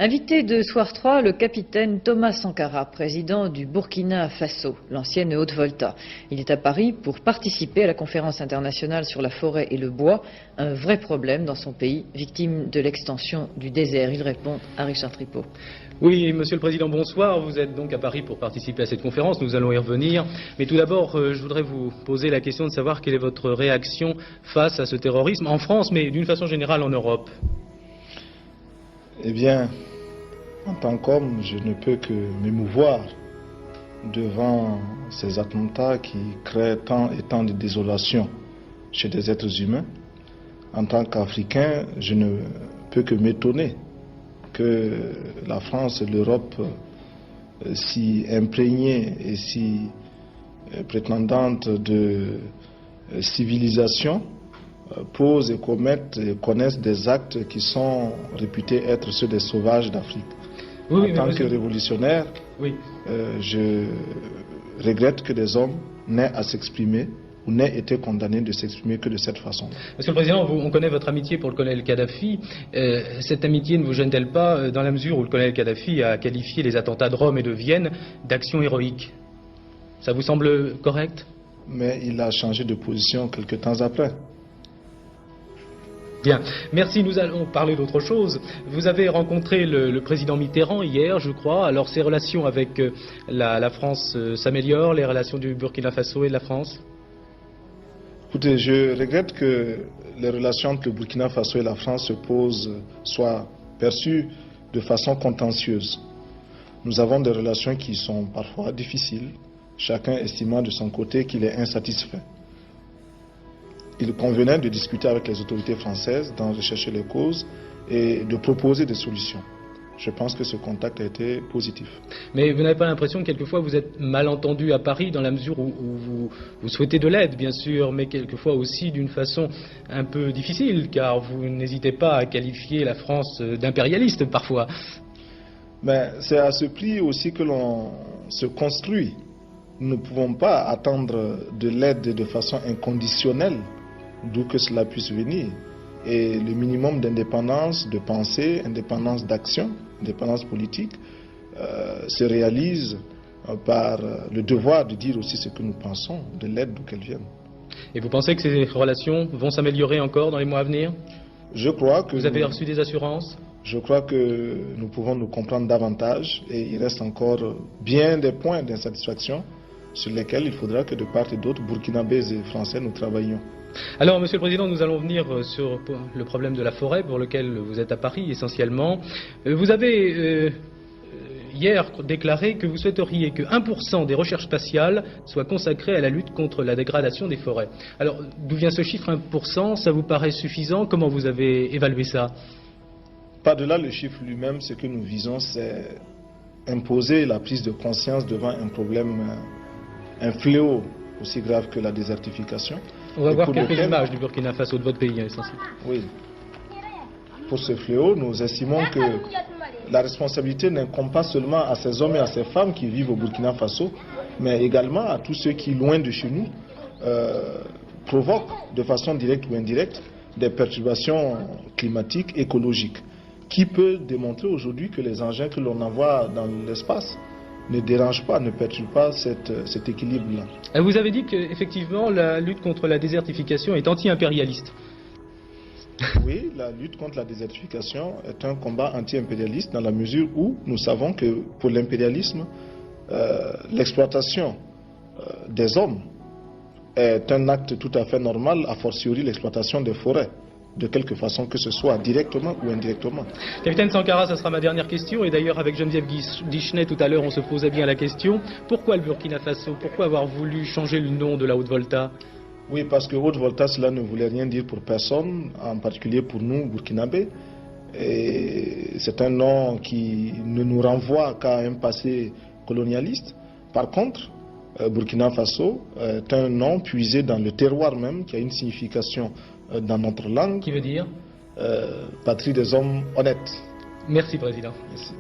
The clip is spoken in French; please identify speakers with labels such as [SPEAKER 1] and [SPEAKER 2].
[SPEAKER 1] Invité de Soir 3, le capitaine Thomas Sankara, président du Burkina Faso, l'ancienne Haute-Volta. Il est à Paris pour participer à la conférence internationale sur la forêt et le bois, un vrai problème dans son pays, victime de l'extension du désert. Il répond à Richard Tripot.
[SPEAKER 2] Oui, Monsieur le Président, bonsoir. Vous êtes donc à Paris pour participer à cette conférence. Nous allons y revenir. Mais tout d'abord, je voudrais vous poser la question de savoir quelle est votre réaction face à ce terrorisme en France, mais d'une façon générale en Europe.
[SPEAKER 3] Eh bien, en tant qu'homme, je ne peux que m'émouvoir devant ces attentats qui créent tant et tant de désolation chez des êtres humains. En tant qu'Africain, je ne peux que m'étonner que la France et l'Europe, si imprégnées et si prétendantes de civilisation, posent et commettent et connaissent des actes qui sont réputés être ceux des sauvages d'Afrique.
[SPEAKER 2] Oui,
[SPEAKER 3] en tant que révolutionnaire,
[SPEAKER 2] oui.
[SPEAKER 3] Je regrette que des hommes n'aient à s'exprimer ou n'aient été condamnés de s'exprimer que de cette façon.
[SPEAKER 2] Monsieur le Président, on connaît votre amitié pour le colonel Kadhafi. Cette amitié ne vous gêne-t-elle pas dans la mesure où le colonel Kadhafi a qualifié les attentats de Rome et de Vienne d'actions héroïques? Ça vous semble correct?
[SPEAKER 3] Mais il a changé de position quelque temps après.
[SPEAKER 2] Bien, merci. Nous allons parler d'autre chose. Vous avez rencontré le président Mitterrand hier, je crois. Alors, ces relations avec la France s'améliorent, les relations du Burkina Faso et de la France?
[SPEAKER 3] Écoutez, je regrette que les relations entre le Burkina Faso et la France soient perçues de façon contentieuse. Nous avons des relations qui sont parfois difficiles, chacun estimant de son côté qu'il est insatisfait. Il convenait de discuter avec les autorités françaises, d'en rechercher les causes et de proposer des solutions. Je pense que ce contact a été positif.
[SPEAKER 2] Mais vous n'avez pas l'impression que quelquefois vous êtes mal entendu à Paris dans la mesure où vous souhaitez de l'aide, bien sûr, mais quelquefois aussi d'une façon un peu difficile, car vous n'hésitez pas à qualifier la France d'impérialiste parfois.
[SPEAKER 3] Mais c'est à ce prix aussi que l'on se construit. Nous ne pouvons pas attendre de l'aide de façon inconditionnelle, d'où que cela puisse venir. Et le minimum d'indépendance de pensée, indépendance d'action, indépendance politique, se réalise par le devoir de dire aussi ce que nous pensons de l'aide d'où qu'elle vienne.
[SPEAKER 2] Et vous pensez que ces relations vont s'améliorer encore dans les mois à venir?
[SPEAKER 3] Je crois que...
[SPEAKER 2] Vous avez reçu des assurances?
[SPEAKER 3] Je crois que nous pouvons nous comprendre davantage et il reste encore bien des points d'insatisfaction sur lesquels il faudra que de part et d'autre, burkinabés et français, nous travaillions.
[SPEAKER 2] Alors, Monsieur le Président, nous allons venir sur le problème de la forêt pour lequel vous êtes à Paris essentiellement. Vous avez hier déclaré que vous souhaiteriez que 1% des recherches spatiales soient consacrées à la lutte contre la dégradation des forêts. Alors, d'où vient ce chiffre 1%? Ça vous paraît suffisant? Comment vous avez évalué ça?
[SPEAKER 3] Par-delà le chiffre lui-même, ce que nous visons, c'est imposer la prise de conscience devant un problème, un fléau aussi grave que la désertification.
[SPEAKER 2] On va voir quelques images du Burkina Faso, de votre pays, essentiellement.
[SPEAKER 3] Oui. Pour ce fléau, nous estimons que la responsabilité n'incombe pas seulement à ces hommes et à ces femmes qui vivent au Burkina Faso, mais également à tous ceux qui, loin de chez nous, provoquent de façon directe ou indirecte des perturbations climatiques, écologiques. Qui peut démontrer aujourd'hui que les engins que l'on envoie dans l'espace ne dérange pas, ne perturbe pas cet équilibre-là.
[SPEAKER 2] Vous avez dit qu'effectivement la lutte contre la désertification est anti-impérialiste.
[SPEAKER 3] Oui, la lutte contre la désertification est un combat anti-impérialiste dans la mesure où nous savons que pour l'impérialisme, l'exploitation des hommes est un acte tout à fait normal, a fortiori l'exploitation des forêts, de quelque façon que ce soit, directement ou indirectement.
[SPEAKER 2] Capitaine Sankara, ça sera ma dernière question. Et d'ailleurs, avec Geneviève Guichenet, tout à l'heure, on se posait bien la question. Pourquoi le Burkina Faso? Pourquoi avoir voulu changer le nom de la Haute-Volta?
[SPEAKER 3] Oui, parce que Haute-Volta, cela ne voulait rien dire pour personne, en particulier pour nous, burkinabés. Et c'est un nom qui ne nous renvoie qu'à un passé colonialiste. Par contre, Burkina Faso est un nom puisé dans le terroir même, qui a une signification dans notre langue.
[SPEAKER 2] Qui veut dire
[SPEAKER 3] patrie des hommes honnêtes.
[SPEAKER 2] Merci, Président.
[SPEAKER 3] Merci.